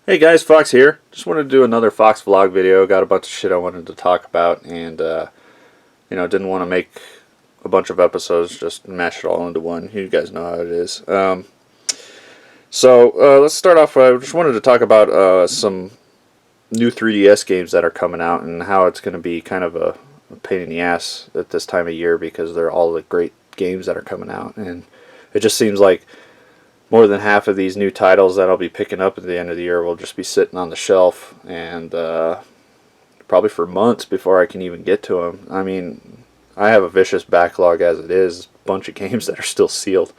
Hey guys, Fox here. Just wanted to do another Fox vlog video. Got a bunch of shit I wanted to talk about, and didn't want to make a bunch of episodes, just mash it all into one. You guys know how it is. Let's start off. I just wanted to talk about some new 3DS games that are coming out and how it's going to be kind of a pain in the ass at this time of year because they're all the great games that are coming out, and it just seems like more than half of these new titles that I'll be picking up at the end of the year will just be sitting on the shelf and probably for months before I can even get to them. I mean, I have a vicious backlog as it is, a bunch of games that are still sealed.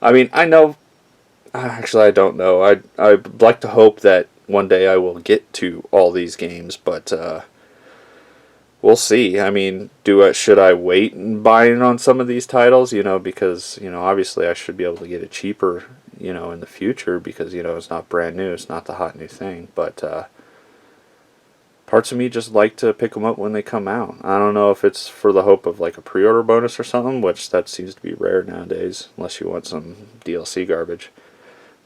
I mean, I know, actually I don't know. I'd like to hope that one day I will get to all these games, but we'll see. I mean, should I wait and buy in on some of these titles? Because obviously I should be able to get it cheaper, in the future because it's not brand new, it's not the hot new thing. But parts of me just like to pick them up when they come out. I don't know if it's for the hope of like a pre-order bonus or something, which that seems to be rare nowadays, unless you want some DLC garbage.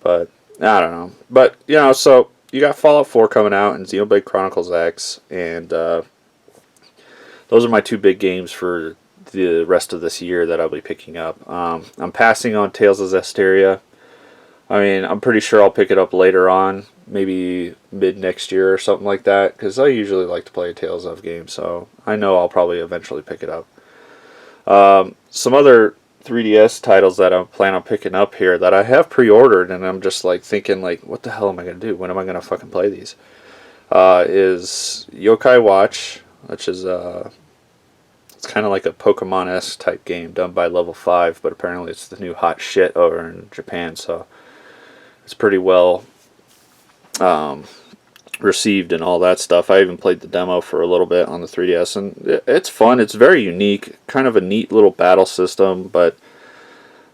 But I don't know. But so you got Fallout 4 coming out and Xenoblade Chronicles X, and those are my two big games for the rest of this year that I'll be picking up. I'm passing on Tales of Zestiria. I mean, I'm pretty sure I'll pick it up later on, maybe mid next year or something like that, because I usually like to play a Tales of game, so I know I'll probably eventually pick it up. Some other 3DS titles that I'm planning on picking up here that I have pre-ordered, and I'm just like thinking, like, what the hell am I going to do? When am I going to fucking play these? Is Yokai Watch, which is it's kind of like a Pokemon-esque type game done by Level 5, but apparently it's the new hot shit over in Japan, so it's pretty well received and all that stuff. I even played the demo for a little bit on the 3DS, and it's fun. It's very unique, kind of a neat little battle system, but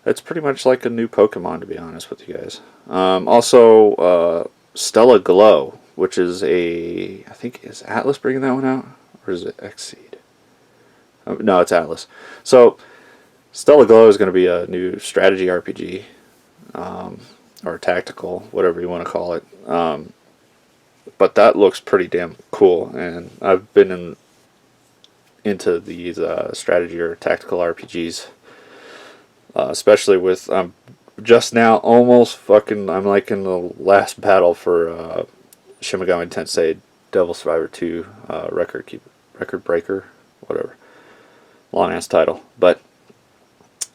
it's pretty much like a new Pokemon, to be honest with you guys. Also, Stella Glow, which is I think, is Atlas bringing that one out? Or is it Xseed? No, it's Atlas. So, Stella Glow is going to be a new strategy RPG, or tactical, whatever you want to call it. But that looks pretty damn cool, and I've been into these strategy or tactical RPGs, especially with just now almost fucking. I'm like in the last battle for Shin Megami Tensei Devil Survivor 2 record breaker, whatever. Long ass title, but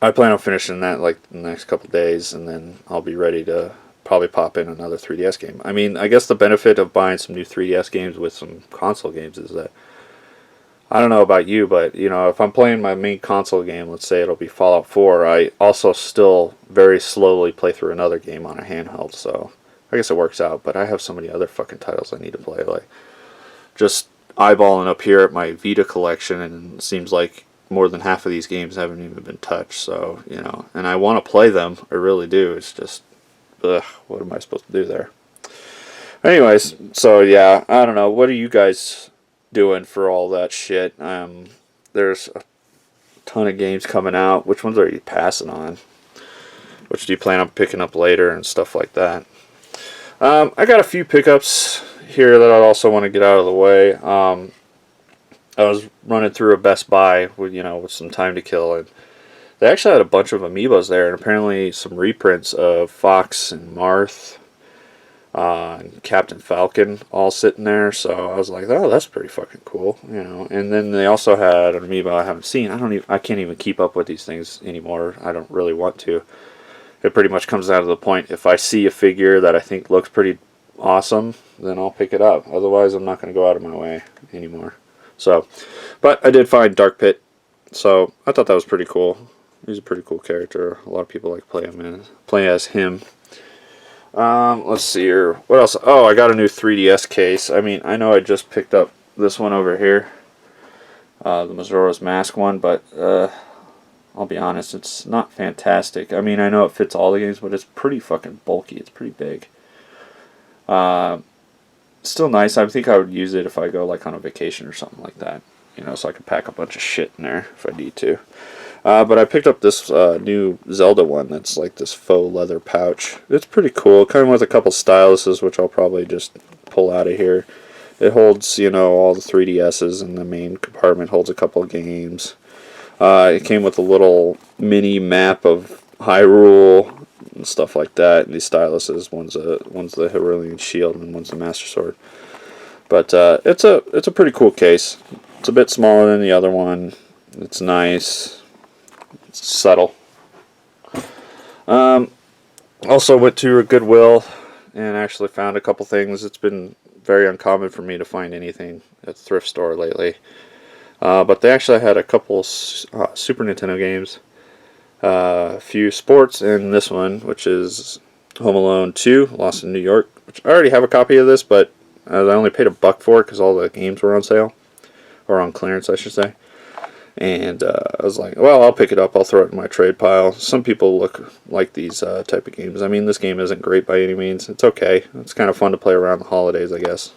I plan on finishing that like the next couple days, and then I'll be ready to probably pop in another 3DS game. I mean, I guess the benefit of buying some new 3DS games with some console games is that, I don't know about you, but if I'm playing my main console game, let's say it'll be Fallout 4, I also still very slowly play through another game on a handheld, so I guess it works out. But I have so many other fucking titles I need to play, like just eyeballing up here at my Vita collection, and it seems like more than half of these games haven't even been touched, so, and I want to play them, I really do. It's just, ugh, what am I supposed to do there? Anyways, so yeah, I don't know, what are you guys doing for all that shit? There's a ton of games coming out. Which ones are you passing on? Which do you plan on picking up later and stuff like that? I got a few pickups here that I also want to get out of the way. I was running through a Best Buy with some time to kill, and they actually had a bunch of amiibos there, and apparently some reprints of FoXX and Marth, and Captain Falcon all sitting there. So I was like, oh, that's pretty fucking cool, And then they also had an amiibo I haven't seen. I can't even keep up with these things anymore. I don't really want to. It pretty much comes down to the point, if I see a figure that I think looks pretty awesome, then I'll pick it up. Otherwise, I'm not going to go out of my way anymore. So, but I did find Dark Pit, so I thought that was pretty cool. He's a pretty cool character. A lot of people like play as him. Let's see here. What else? Oh, I got a new 3DS case. I mean, I know I just picked up this one over here, the Majora's Mask one, but I'll be honest, it's not fantastic. I mean, I know it fits all the games, but it's pretty fucking bulky. It's pretty big. Still nice. I think I would use it if I go like on a vacation or something like that. So I could pack a bunch of shit in there if I need to. But I picked up this new Zelda one that's like this faux leather pouch. It's pretty cool. Kind of with a couple styluses, which I'll probably just pull out of here. It holds, you know, all the 3DSs, and the main compartment holds a couple of games. It came with a little mini map of Hyrule and stuff like that. And these styluses, one's the Hyrulean Shield and one's the Master Sword. But it's a pretty cool case. It's a bit smaller than the other one. It's nice. It's subtle. Also went to a Goodwill and actually found a couple things. It's been very uncommon for me to find anything at the thrift store lately. But they actually had a couple Super Nintendo games, a few sports, and this one, which is Home Alone 2, Lost in New York, which I already have a copy of this, but I only paid $1 for it because all the games were on sale, or on clearance, I should say. And I was like, well, I'll pick it up. I'll throw it in my trade pile. Some people look like these type of games. I mean, this game isn't great by any means. It's okay. It's kind of fun to play around the holidays, I guess.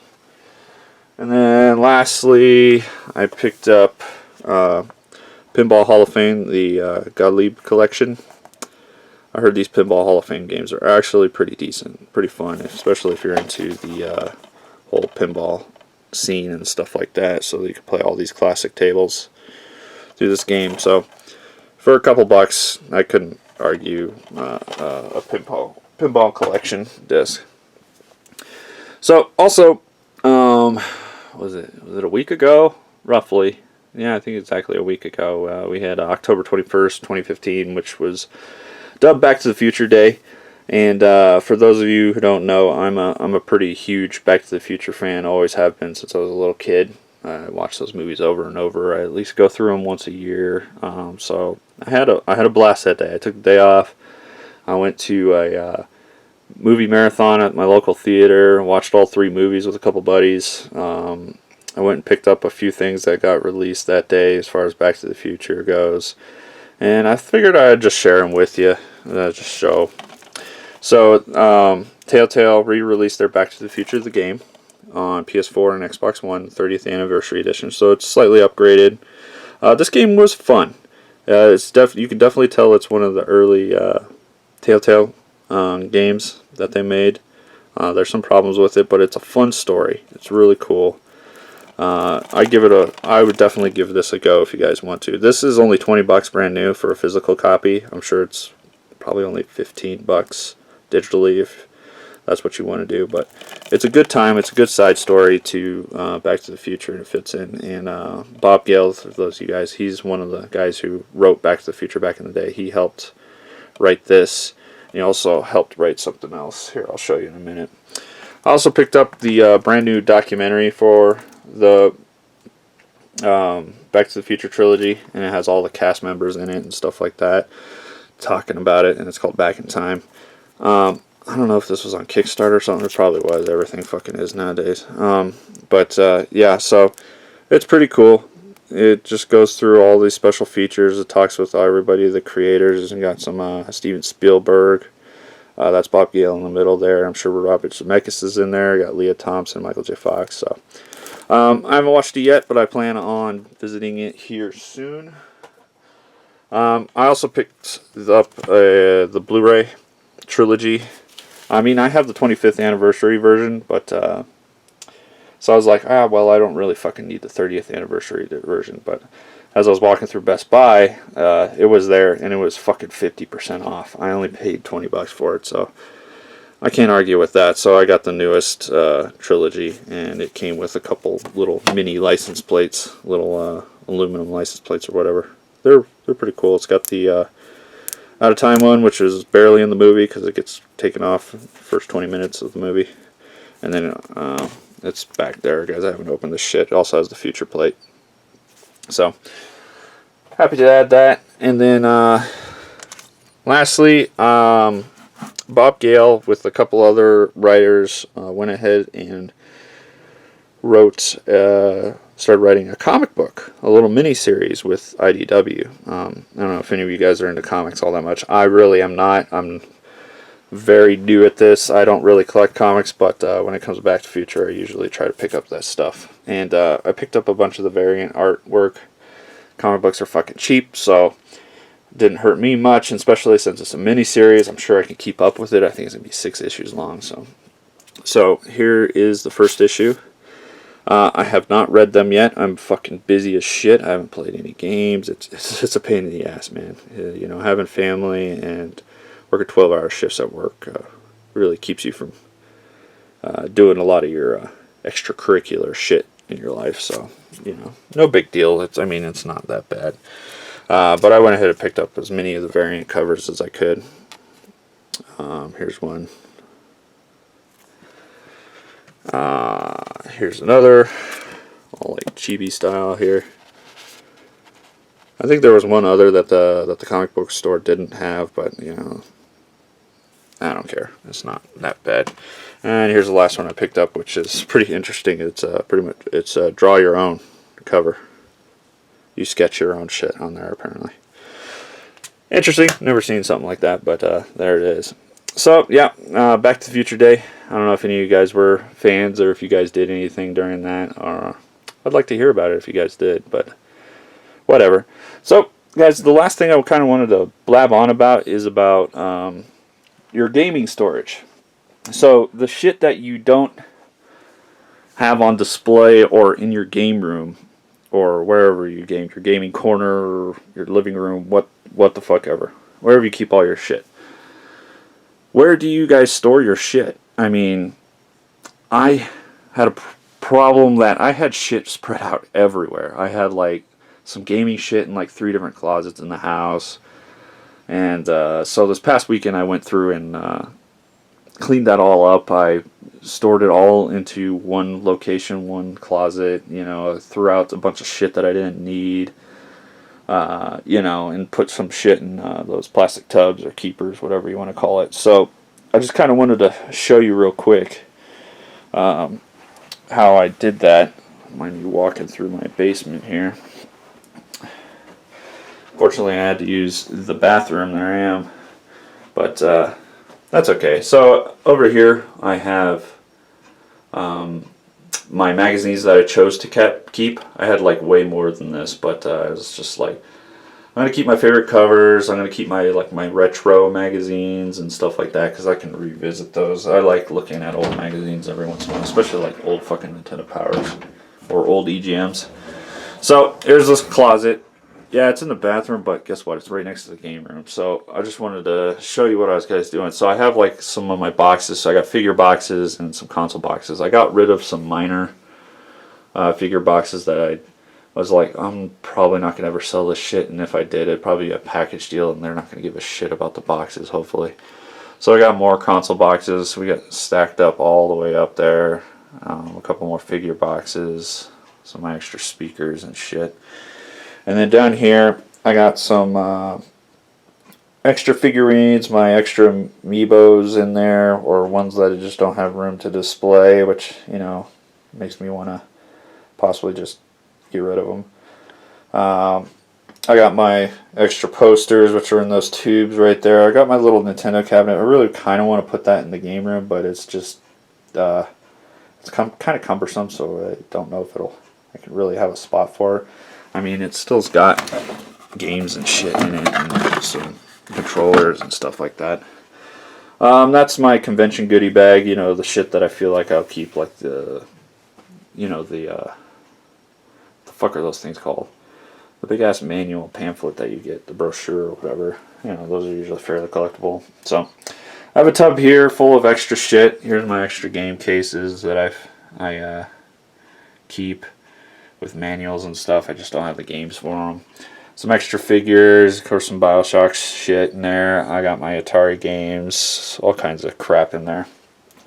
And then lastly, I picked up Pinball Hall of Fame, the Gottlieb collection. I heard these Pinball Hall of Fame games are actually pretty decent, pretty fun, especially if you're into the whole pinball scene and stuff like that, so that you can play all these classic tables through this game. So for a couple bucks, I couldn't argue a pinball collection disc. So also, was it a week ago, roughly? Yeah, I think exactly a week ago. We had October 21st, 2015, which was dubbed Back to the Future Day. And for those of you who don't know, I'm a pretty huge Back to the Future fan. Always have been since I was a little kid. I watch those movies over and over. I at least go through them once a year. So I had a blast that day. I took the day off. I went to a movie marathon at my local theater. Watched all 3 movies with a couple buddies. I went and picked up a few things that got released that day as far as Back to the Future goes. And I figured I'd just share them with you. Just show. So Telltale re-released their Back to the Future the game on PS4 and Xbox One 30th Anniversary Edition, so it's slightly upgraded. This game was fun. You can definitely tell it's one of the early Telltale games that they made. There's some problems with it, but it's a fun story. It's really cool. I would definitely give this a go if you guys want to. This is only $20 brand new for a physical copy. I'm sure it's probably only $15 digitally if that's what you want to do, but it's a good time. It's a good side story to Back to the Future, and it fits in. And Bob Gale, for those of you guys, he's one of the guys who wrote Back to the Future back in the day. He helped write this. He also helped write something else. Here, I'll show you in a minute. I also picked up the brand new documentary for the Back to the Future trilogy, and it has all the cast members in it and stuff like that talking about it, and it's called Back in Time. I don't know if this was on Kickstarter or something. It probably was. Everything fucking is nowadays. Yeah, so it's pretty cool. It just goes through all these special features. It talks with everybody, the creators, and got some Steven Spielberg. That's Bob Gale in the middle there. I'm sure Robert Zemeckis is in there. Got Leah Thompson, Michael J. Fox. So I haven't watched it yet, but I plan on visiting it here soon. I also picked up the Blu-ray trilogy. I mean, I have the 25th anniversary version, but so I was like, well, I don't really fucking need the 30th anniversary version. But as I was walking through Best Buy, it was there, and it was fucking 50% off. I only paid $20 for it, so I can't argue with that. So I got the newest trilogy, and it came with a couple little mini license plates, little aluminum license plates or whatever. They're pretty cool. It's got the Out of Time one, which is barely in the movie because it gets taken off the first 20 minutes of the movie. And then it's back there, guys. I haven't opened this shit. It also has the future plate. So, happy to add that. And then, lastly, Bob Gale with a couple other writers went ahead and started writing a comic book, a little mini-series with IDW. I don't know if any of you guys are into comics all that much. I really am not. I'm very new at this. I don't really collect comics, but when it comes to Back to the Future, I usually try to pick up that stuff. And I picked up a bunch of the variant artwork. Comic books are fucking cheap, so Didn't hurt me much, especially since it's a mini series. I'm sure I can keep up with it. I think it's gonna be 6 issues long. So here is the first issue. I have not read them yet. I'm fucking busy as shit. I haven't played any games. It's a pain in the ass, man. You know, having family and working 12-hour shifts at work really keeps you from doing a lot of your extracurricular shit in your life. So, you know, no big deal. I mean, it's not that bad. But I went ahead and picked up as many of the variant covers as I could. Here's one. Here's another, all like chibi style here. I think there was one other that the comic book store didn't have, but you know, I don't care. It's not that bad. And here's the last one I picked up, which is pretty interesting. It's it's a draw your own cover. You sketch your own shit on there, apparently. Interesting. Never seen something like that, but there it is. So, yeah, Back to the Future Day. I don't know if any of you guys were fans or if you guys did anything during that. Or I'd like to hear about it if you guys did, but whatever. So, guys, the last thing I kind of wanted to blab on about is about your gaming storage. So, the shit that you don't have on display or in your game room or wherever you game, your gaming corner or your living room, what the fuck ever. Wherever you keep all your shit. Where do you guys store your shit? I mean, I had a problem that I had shit spread out everywhere. I had like some gaming shit in like 3 different closets in the house. And so this past weekend I went through and cleaned that all up. I stored it all into one location, one closet, you know, threw out a bunch of shit that I didn't need. You know, and put some shit in those plastic tubs or keepers, whatever you want to call it. So I just kind of wanted to show you real quick how I did that. Mind you walking through my basement here. Fortunately, I had to use the bathroom. There I am. But that's okay. So over here I have my magazines that I chose to keep. I had like way more than this, but I was just like, I'm gonna keep my favorite covers. I'm gonna keep my my retro magazines and stuff like that because I can revisit those. I like looking at old magazines every once in a while, especially like old fucking Nintendo Powers or old EGMs. So here's this closet. Yeah, it's in the bathroom, but guess what? It's right next to the game room. So I just wanted to show you what I was guys doing. So I have like some of my boxes. So I got figure boxes and some console boxes. I got rid of some minor figure boxes that I was like, I'm probably not going to ever sell this shit. And if I did, it'd probably be a package deal and they're not going to give a shit about the boxes, hopefully. So I got more console boxes. We got stacked up all the way up there. A couple more figure boxes. Some of my extra speakers and shit. And then down here, I got some extra figurines, my extra amiibos in there, or ones that I just don't have room to display, which, you know, makes me want to possibly just get rid of them. I got my extra posters, which are in those tubes right there. I got my little Nintendo cabinet. I really kind of want to put that in the game room, but it's just, it's kind of cumbersome, so I don't know if I can really have a spot for it. I mean, it still's got games and shit in it, and some controllers and stuff like that. That's my convention goodie bag, you know, the shit that I feel like I'll keep, like the fuck are those things called? The big ass manual pamphlet that you get, the brochure or whatever. You know, those are usually fairly collectible. So, I have a tub here full of extra shit. Here's my extra game cases that I keep with manuals and stuff. I just don't have the games for them. Some extra figures, of course some Bioshock shit in there. I got my Atari games, all kinds of crap in there.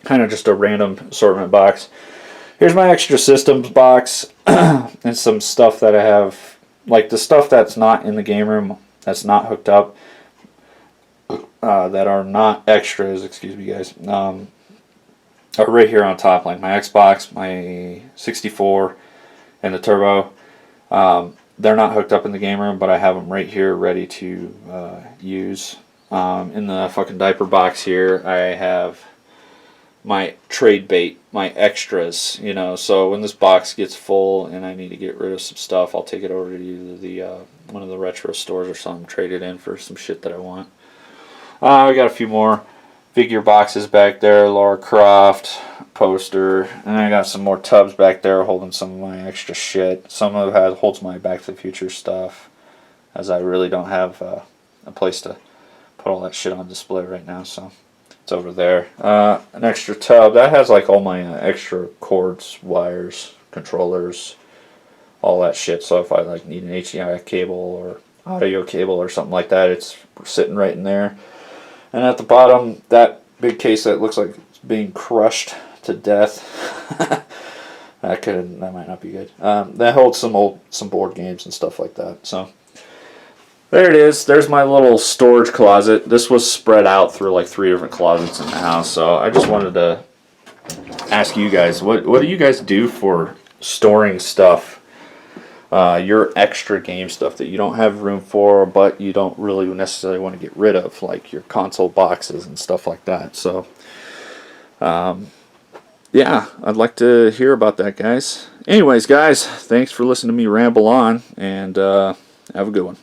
Kind of just a random assortment box. Here's my extra systems box and some stuff that I have, like the stuff that's not in the game room, that's not hooked up, that are not extras, excuse me guys, are right here on top, like my Xbox, my 64, and the Turbo. They're not hooked up in the game room, but I have them right here ready to use. In the fucking diaper box here, I have my trade bait, my extras, you know. So when this box gets full and I need to get rid of some stuff, I'll take it over to either the one of the retro stores or something, trade it in for some shit that I want. We got a few more figure boxes back there, Lara Croft poster, and I got some more tubs back there holding some of my extra shit. Some of it holds my Back to the Future stuff, as I really don't have a place to put all that shit on display right now, so it's over there. An extra tub that has like all my extra cords, wires, controllers, all that shit. So if I like need an HDMI cable or audio cable or something like that, it's sitting right in there. And at the bottom, that big case that looks like it's being crushed to death. That might not be good. That holds some board games and stuff like that. So there it is. There's my little storage closet. This was spread out through like 3 different closets in the house. So I just wanted to ask you guys, what do you guys do for storing stuff? Your extra game stuff that you don't have room for, but you don't really necessarily want to get rid of, like your console boxes and stuff like that. So, yeah, I'd like to hear about that, guys. Anyways, guys, thanks for listening to me ramble on, and have a good one.